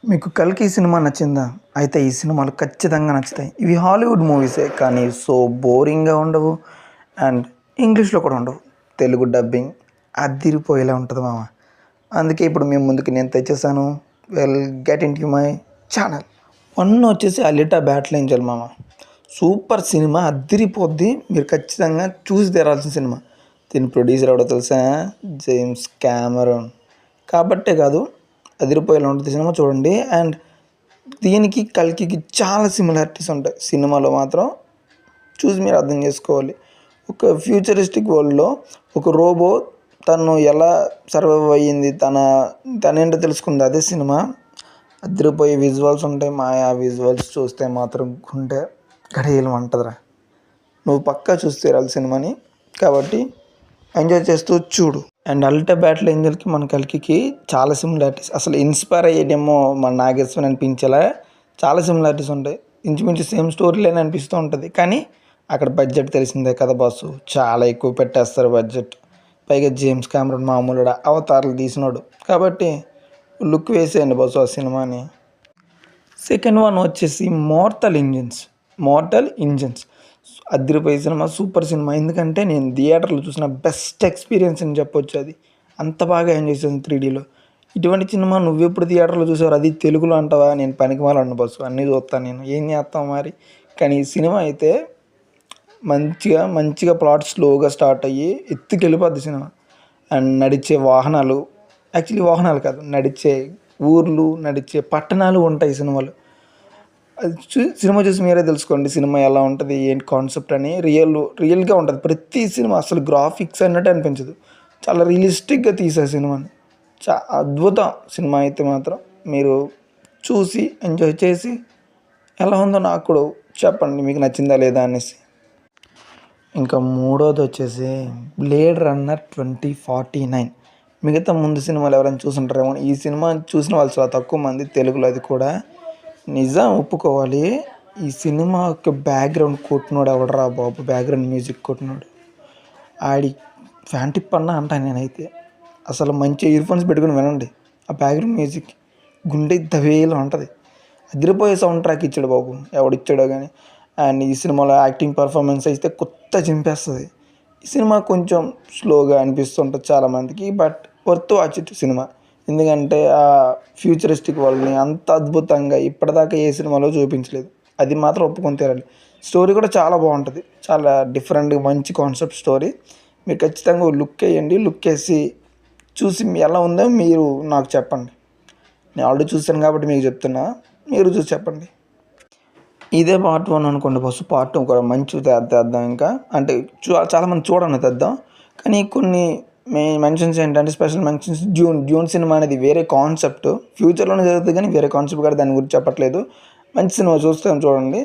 మీకు 'కల్కి' సినిమా నచ్చిందా? అయితే ఈ సినిమాలు ఖచ్చితంగా నచ్చుతాయి. ఇవి హాలీవుడ్ మూవీసే కానీ సో బోరింగ్‌గా ఉండవు. అండ్ ఇంగ్లీష్‌లో కూడా ఉండవు. తెలుగు డబ్బింగ్ అదిరిపోయేలా ఉంటది మామ. అందుకే ఇప్పుడు మీ ముందుకి నేను తెచ్చేసాను. Get into my channel. 1 వచ్చేసి 'అలిటా బ్యాటిల్ ఏంజెల్' మామ. సూపర్ సినిమా అద్దిరిపోద్ది. మీరు ఖచ్చితంగా చూసి తీరాల్సిన సినిమా. దీని ప్రొడ్యూసర్ ఎవడో తెలుసా? James Cameron. కాబట్టే కాదు అదిరిపోయేలా ఉంటుంది సినిమా చూడండి. అండ్ దీనికి 'కల్కికి' చాలా సిమిలారిటీస్ ఉంటాయి. సినిమాలో మాత్రం చూసి మీరు అర్థం చేసుకోవాలి. ఒక ఫ్యూచరిస్టిక్ వరల్డ్‌లో ఒక రోబో తను ఎలా సర్వైవ్ అయ్యింది, తనేంటో తెలుసుకుంది. అదే సినిమా. అదిరిపోయే విజువల్స్ ఉంటాయి. ఆ విజువల్స్ చూస్తే మాత్రం గుండె గడేయమంటదిరా. నువ్వు పక్కా చూసి తీరాలి సినిమాని. కాబట్టి ఎంజాయ్ చేస్తూ చూడు. అండ్ 'అలిటా బ్యాటిల్ ఏంజెల్‌కి' మన 'కల్కికి' చాలా సిమిలారిటీస్. అసలు ఇన్స్పైర్ అయ్యేదేమో మన నాగేశ్వరన్ అనిపించేలా చాలా సిమిలారిటీస్ ఉంటాయి. ఇంచుమించు సేమ్ స్టోరీ లైన్ అనిపిస్తూ ఉంటుంది. కానీ అక్కడ బడ్జెట్ తెలిసిందే కదా బాసు. చాలా ఎక్కువ పెట్టేస్తారు బడ్జెట్. పైగా జేమ్స్ కామెరూన్ మామూలుడా అవతారాలు తీసినోడు. కాబట్టి లుక్ వేసేయండి బాసు ఆ సినిమాని. సెకండ్ వన్ వచ్చేసి 'మార్టల్ ఇంజిన్స్' అదిరిపోయే సినిమా. Super cinema. ఎందుకంటే నేను థియేటర్లో చూసిన బెస్ట్ ఎక్స్పీరియన్స్ అని చెప్పొచ్చు. అది అంత బాగా ఎంజాయ్ చేశాను 3Dలో. ఇటువంటి సినిమా నువ్వెప్పుడు థియేటర్లో చూసావు? అది తెలుగులో అంటావా? నేను పనికిమాలిన బస్సు అన్నీ చూస్తాను నేను. ఏం చేస్తాం మరి. కానీ ఈ సినిమా అయితే మంచిగా ప్లాట్ స్లోగా స్టార్ట్ అయ్యి ఎత్తుకెళ్ళిపోద్ది సినిమా. అండ్ నడిచే వాహనాలు, యాక్చువల్లీ వాహనాలు కాదు, నడిచే ఊర్లు, నడిచే పట్టణాలు ఉంటాయి ఈ సినిమాలో. అది సినిమా చూసి మీరే తెలుసుకోండి సినిమా ఎలా ఉంటుంది, ఏంటి కాన్సెప్ట్ అని. రియల్గా ఉంటుంది ప్రతి సినిమా. అసలు గ్రాఫిక్స్ అన్నట్టు అనిపించదు. చాలా రియలిస్టిక్గా తీశారు సినిమాని. అద్భుతం సినిమా అయితే మాత్రం. మీరు చూసి ఎంజాయ్ చేసి ఎలా ఉందో నాకు కూడా చెప్పండి మీకు నచ్చిందా లేదా అనేసి. ఇంకా మూడోది వచ్చేసి 'బ్లేడ్ రన్నర్ 2049'. మిగతా ముందు సినిమాలు ఎవరైనా చూసుంటారేమో. ఈ సినిమా చూసిన వాళ్ళు చాలా తక్కువ మంది, తెలుగులో అది కూడా. నిజం ఒప్పుకోవాలి. ఈ సినిమా యొక్క బ్యాక్గ్రౌండ్ కొట్టినోడు ఎవడరా బాబు, బ్యాక్గ్రౌండ్ మ్యూజిక్ కొట్టినోడు ఆడి ఫ్యాంటిప్ అన్నా అంటాను నేనైతే. అసలు మంచి ఇయర్ ఫోన్స్ పెట్టుకుని వినండి. ఆ బ్యాక్గ్రౌండ్ మ్యూజిక్ గుండె దవేలా ఉంటుంది. అదిరిపోయే సౌండ్ ట్రాక్ ఇచ్చాడు బాబు, ఎవడిచ్చాడో కానీ. అండ్ ఈ సినిమాలో యాక్టింగ్ పర్ఫార్మెన్స్ అయితే కొత్త చింపేస్తుంది. ఈ సినిమా కొంచెం స్లోగా అనిపిస్తుంటుంది చాలామందికి, but worth watch it cinema. ఎందుకంటే ఆ ఫ్యూచరిస్టిక్ వరల్డ్ని అంత అద్భుతంగా ఇప్పటిదాకా ఏ సినిమాలో చూపించలేదు. అది మాత్రం ఒప్పుకొని తీరాలి. స్టోరీ కూడా చాలా బాగుంటుంది. చాలా డిఫరెంట్గా మంచి కాన్సెప్ట్ స్టోరీ. మీరు ఖచ్చితంగా లుక్ వేయండి. లుక్ వేసి చూసి ఎలా ఉందో మీరు నాకు చెప్పండి. నేను ఆల్రెడీ చూసాను కాబట్టి మీకు చెప్తున్నా, మీరు చూసి చెప్పండి. ఇదే పార్ట్ 1 అనుకోండి బస్సు. పార్ట్ 2 కూడా మంచి తెద్దాం. ఇంకా అంటే చాలామంది చూడండి తెద్దాం. కానీ కొన్ని మెన్షన్స్ ఏంటంటే స్పెషల్ మెన్షన్స్. డ్యూన్ సినిమా అనేది వేరే కాన్సెప్ట్. ఫ్యూచర్లోనే జరుగుతుంది కానీ వేరే కాన్సెప్ట్ కూడా, దాని గురించి చెప్పట్లేదు. మంచి సినిమా చూస్తే చూడండి.